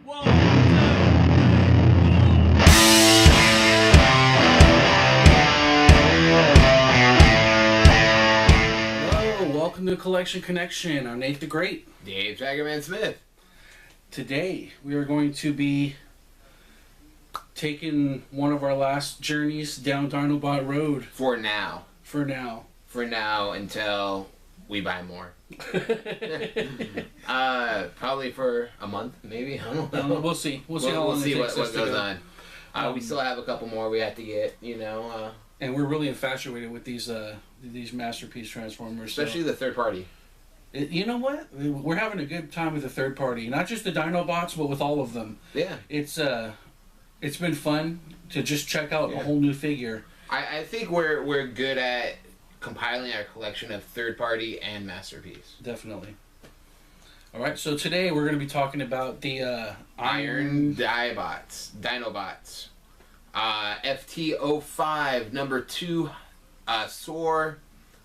1, 2, 3, Hello, welcome to Collection Connection. I'm Nate the Great. Dave Jaggerman Smith. Today we are going to be taking one of our last journeys down Dinobot Road. For now. For now. For now until we buy more. Probably for a month, maybe. I don't know. We'll see. We'll see how long we'll see it takes what us to goes go. on. We still have a couple more we have to get, And we're really infatuated with these masterpiece transformers. especially the third party. You know what? We're having a good time with the third party. Not just the DINOBOTS, but with all of them. Yeah. It's been fun to just check out a whole new figure. I think we're good at compiling our collection of third party and masterpiece. Definitely. All right, so today we're going to be talking about the Iron DINOBOTS. FT-05, number 2, SOAR,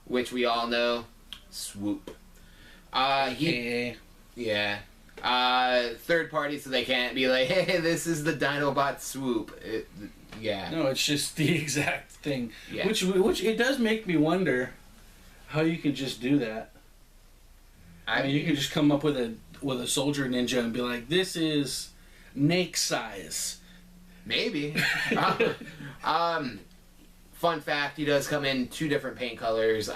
which we all know, Swoop. AKA. Third party, so they can't be like, hey, this is the Dinobot Swoop. No, it's just the exact thing. Yeah. Which it does make me wonder how you can just do that. I mean, you can just come up with a soldier ninja and be like, this is Nake size. Maybe. Fun fact, he does come in 2 different paint colors.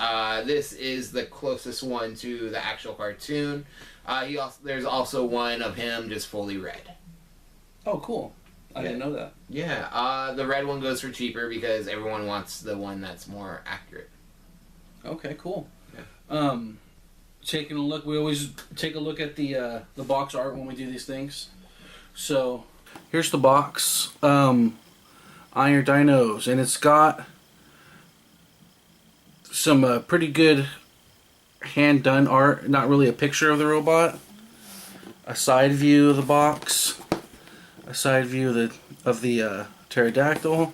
This is the closest one to the actual cartoon. There's also one of him just fully red. Oh, cool. I didn't know that. Yeah, the red one goes for cheaper because everyone wants the one that's more accurate. Okay, cool. Yeah. Taking a look, we always take a look at the box art when we do these things. So, here's the box. Iron Dinos, and it's got some pretty good hand-done art. Not really a picture of the robot. A side view of the box. A side view of the pterodactyl.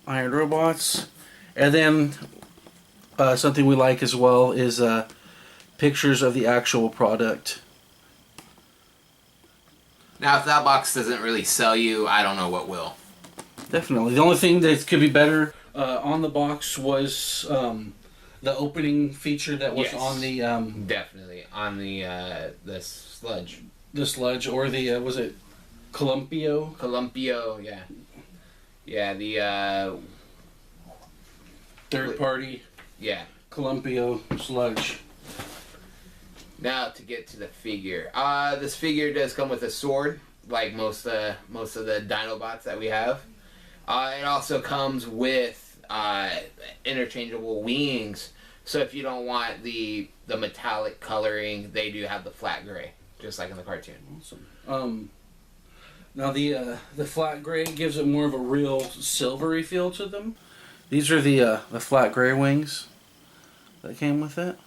Iron robots. And then something we like as well is pictures of the actual product. Now, if that box doesn't really sell you, I don't know what will. Definitely. The only thing that could be better on the box was the opening feature that was on the... definitely. On the sludge. The sludge, or the, was it Columpio? Columpio, yeah. Yeah, the... Third party. Yeah. Columpio sludge. Now to get to the figure. This figure does come with a sword, like most of the Dinobots that we have. It also comes with interchangeable wings. So if you don't want the metallic coloring, they do have the flat gray, just like in the cartoon. Awesome. Now the flat gray gives it more of a real silvery feel to them. These are the flat gray wings that came with it.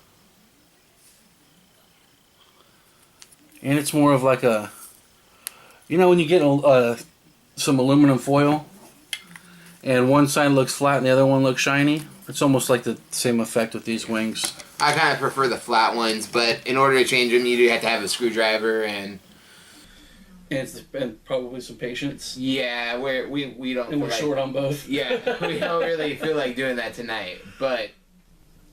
And it's more of like a, when you get some aluminum foil and one side looks flat and the other one looks shiny, it's almost like the same effect with these wings. I kind of prefer the flat ones, but in order to change them, you do have to have a screwdriver and probably some patience. Yeah, we don't. And we're short on both. Yeah, we don't really feel like doing that tonight. But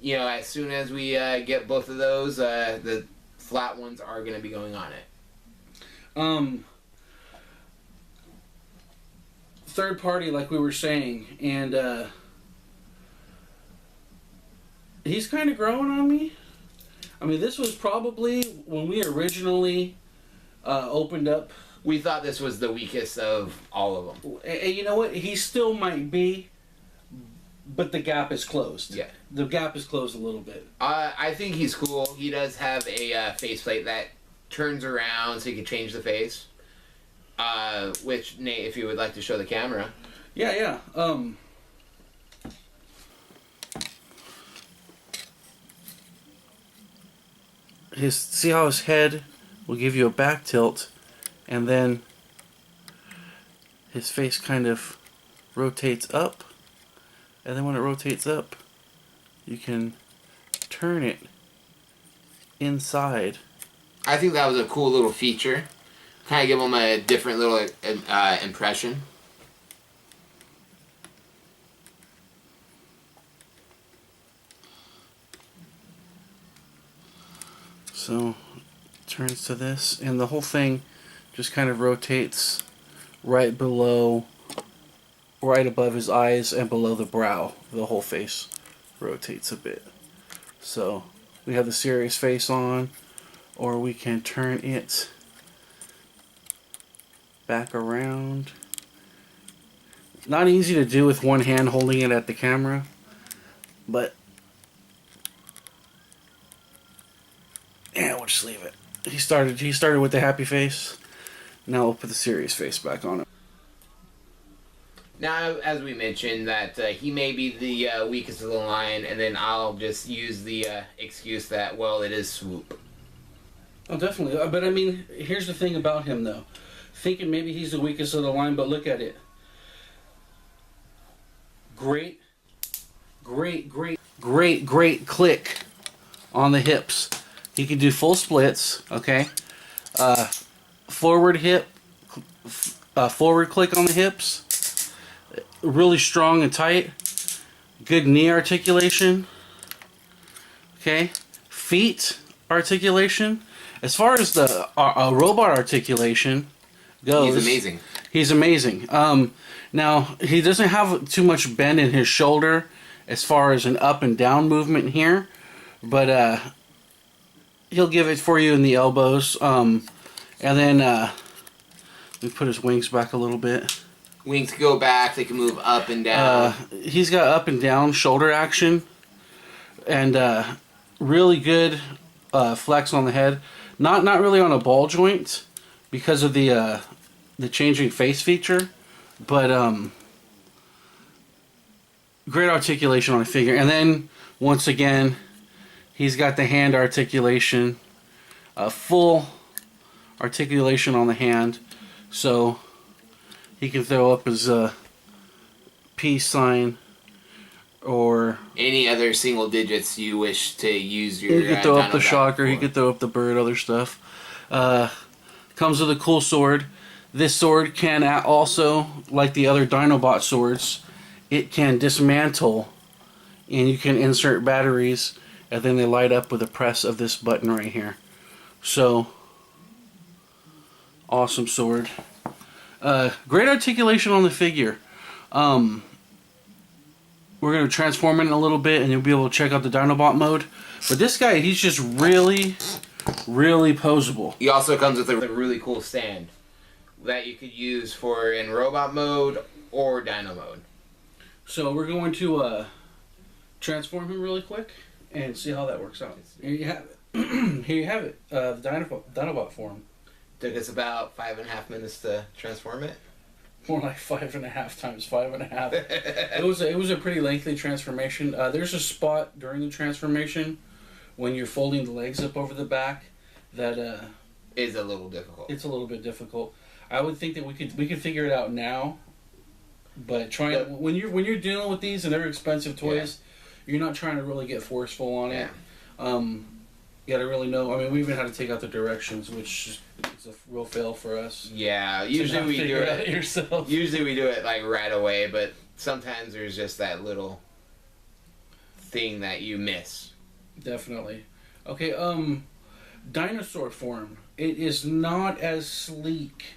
as soon as we get both of those, the flat ones are going to be going on it. Third party, like we were saying, and he's kind of growing on me. I mean, this was probably when we originally opened up. We thought this was the weakest of all of them. And you know what? He still might be, but the gap is closed. Yeah. The gap is closed a little bit. I think he's cool. He does have a faceplate that turns around so you can change the face. Which, Nate, if you would like to show the camera. Yeah. See how his head will give you a back tilt, and then his face kind of rotates up, and then when it rotates up, you can turn it inside. I think that was a cool little feature. Kind of give them a different little impression. So, turns to this, and the whole thing just kind of rotates right below, right above his eyes and below the brow. The whole face rotates a bit. So, we have the serious face on, or we can turn it back around. Not easy to do with one hand holding it at the camera, but yeah, we'll just leave it. He started with the happy face. Now we'll put the serious face back on him. Now, as we mentioned, that he may be the weakest of the line, and then I'll just use the excuse that, well, it is Swoop. Oh, definitely. But I mean, here's the thing about him, though. Thinking maybe he's the weakest of the line, but look at it. Great click on the hips. He can do full splits, okay? Forward hip, forward click on the hips. Really strong and tight. Good knee articulation. Okay? Feet articulation. As far as the robot articulation goes, He's amazing. He's amazing. Now, he doesn't have too much bend in his shoulder as far as an up and down movement here, but he'll give it for you in the elbows. And then let me put his wings back a little bit. Wings can go back, they can move up and down. He's got up and down shoulder action, and really good flex on the head. Not really on a ball joint because of the changing face feature, but great articulation on the figure. And then once again, he's got the hand articulation, full articulation on the hand, so he can throw up his peace sign or any other single digits you wish to use your. He could throw up the Dinobot shocker. for. He could throw up the bird. Other stuff. Comes with a cool sword. This sword can also, like the other Dinobot swords, it can dismantle, and you can insert batteries, and then they light up with a press of this button right here. So, awesome sword. Great articulation on the figure. We're going to transform it in a little bit, and you'll be able to check out the Dinobot mode. But this guy, he's just really, really posable. He also comes with a really cool stand that you could use for in robot mode or dino mode. So we're going to transform him really quick and see how that works out. Here you have it. Here you have it. The Dinobot form. Took us about 5.5 minutes to transform it. More like 5.5 times 5.5. It was a pretty lengthy transformation. There's a spot during the transformation when you're folding the legs up over the back that is a little difficult. It's a little bit difficult. I would think that we could figure it out now, but when you're dealing with these and they're expensive toys, you're not trying to really get forceful on it. You gotta really know. I mean, we even had to take out the directions, which is a real fail for us. Yeah, usually we do it yourself. Usually we do it like right away, but sometimes there's just that little thing that you miss. Definitely. Okay, dinosaur form. It is not as sleek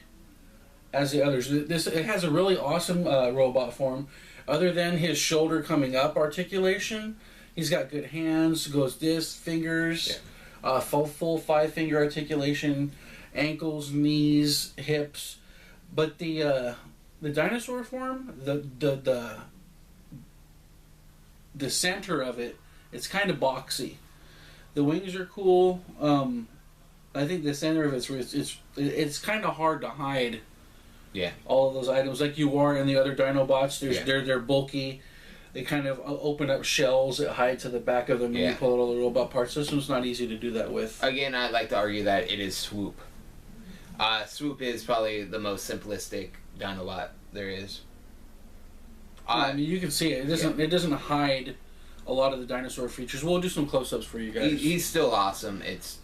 as the others. It has a really awesome robot form. Other than his shoulder coming up articulation, he's got good hands. Goes this fingers, full 5-finger articulation, ankles, knees, hips. But the dinosaur form, the center of it, it's kind of boxy. The wings are cool. I think the center of it's kind of hard to hide. Yeah. All of those items, like you are in the other Dinobots, they're bulky. They kind of open up shells that hide to the back of them and you pull out all the robot parts. This one's not easy to do that with. Again, I'd like to argue that it is Swoop. Swoop is probably the most simplistic Dinobot there is. I mean, you can see it. It doesn't hide a lot of the dinosaur features. We'll do some close-ups for you guys. He's still awesome. It's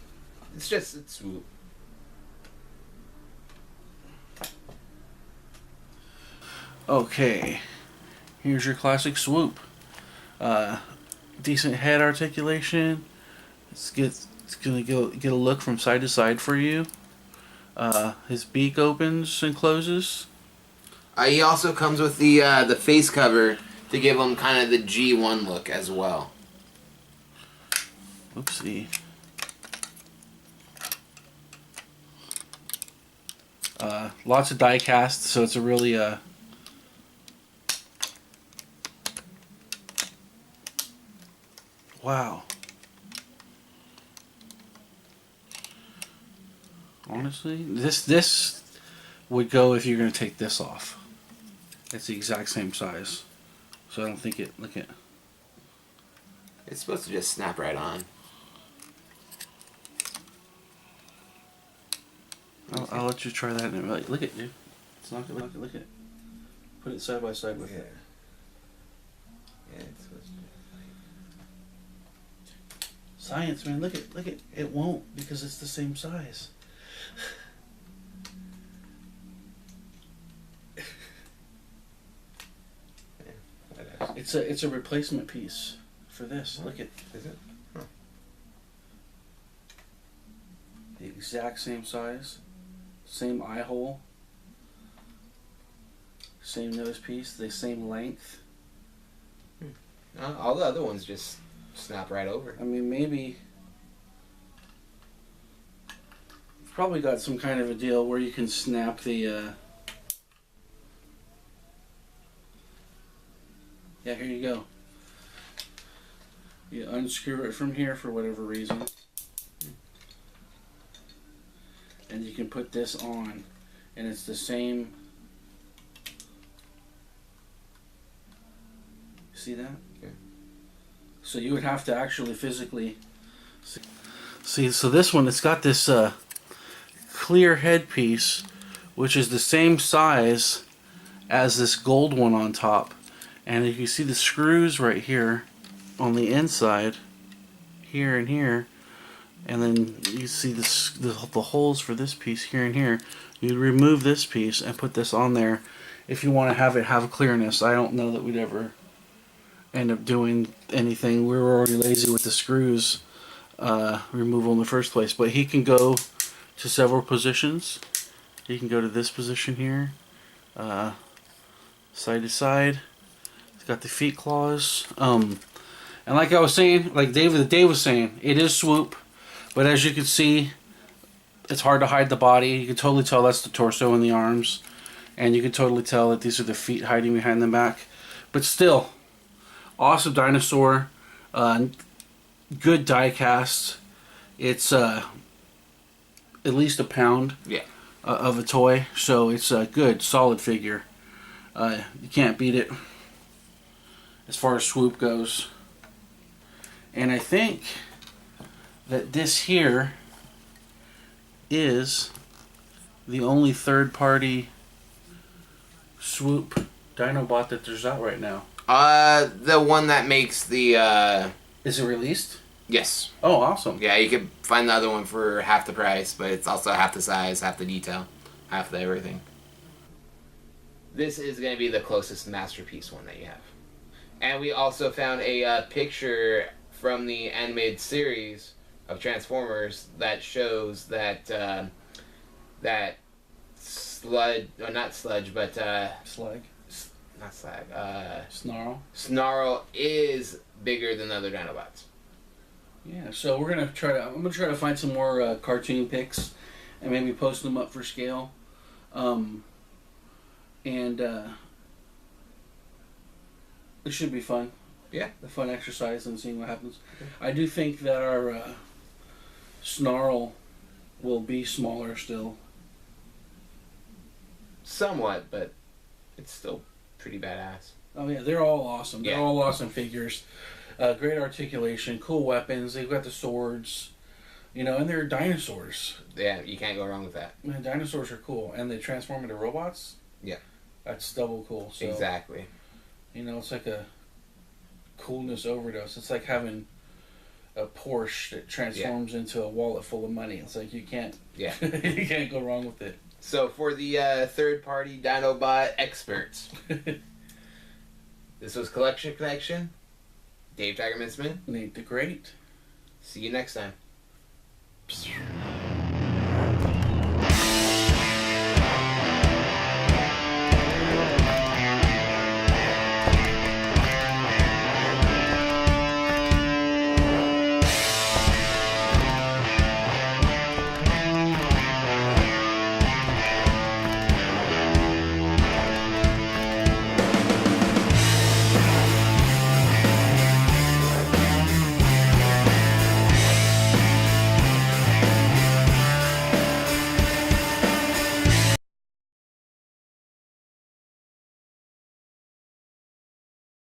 Swoop. Okay, here's your classic Swoop. Decent head articulation. It's gonna get a look from side to side for you. His beak opens and closes. He also comes with the face cover to give him kind of the G1 look as well. Oopsie. Lots of die cast, so it's a really wow. Honestly, this would go if you're gonna take this off. It's the exact same size, so I don't think it. Look at. It's supposed to just snap right on. I'll let you try that in a minute. Look at you. It's not gonna look at. Put it side by side with it. Yeah, it's supposed to. Science, man. Look at. It won't because it's the same size. It's a replacement piece for this. Look at. Is it? Huh. The exact same size, same eye hole, same nose piece, the same length. All the other ones just snap right over. I mean, maybe you've probably got some kind of a deal where you can snap the. Yeah, here you go. You unscrew it from here for whatever reason. And you can put this on. And it's the same. See that? Okay. So you would have to actually physically. See, so this one, it's got this clear headpiece, which is the same size as this gold one on top. And if you see the screws right here on the inside, here and here, and then you see the holes for this piece here and here, you remove this piece and put this on there if you want to have it have clearness. I don't know that we'd ever end up doing anything. We were already lazy with the screws removal in the first place. But he can go to several positions. He can go to this position here, side to side. It's got the feet claws. And like I was saying, like Dave was saying, it is Swoop. But as you can see, it's hard to hide the body. You can totally tell that's the torso and the arms. And you can totally tell that these are the feet hiding behind the back. But still, awesome dinosaur. Good die cast. It's at least a pound of a toy. So it's a good, solid figure. You can't beat it as far as Swoop goes. And I think that this here is the only third-party Swoop Dinobot that there's out right now. The one that makes the Is it released? Yes. Oh, awesome. Yeah, you can find the other one for half the price, but it's also half the size, half the detail, half the everything. This is going to be the closest masterpiece one that you have. And we also found a picture from the animated series of Transformers that shows that that sludge, or not sludge, but Slag. Not slag. Snarl. Snarl is bigger than the other Dinobots. Yeah, so we're gonna try to. I'm gonna try to find some more cartoon pics, and maybe post them up for scale. And it should be fun. Yeah. A fun exercise and seeing what happens. Okay. I do think that our Snarl will be smaller still. Somewhat, but it's still pretty badass. Oh yeah, they're all awesome. They're all awesome figures. Great articulation, cool weapons. They've got the swords, you know, and they're dinosaurs. Yeah, you can't go wrong with that. Man, dinosaurs are cool, and they transform into robots. Yeah, that's double cool. So, exactly. You know, it's like a coolness overdose. It's like having a Porsche that transforms into a wallet full of money. It's like you can't, you can't go wrong with it. So for the third-party Dinobot experts, this was Collection Connection. Dave Tigerman Smith. Nate the Great. See you next time.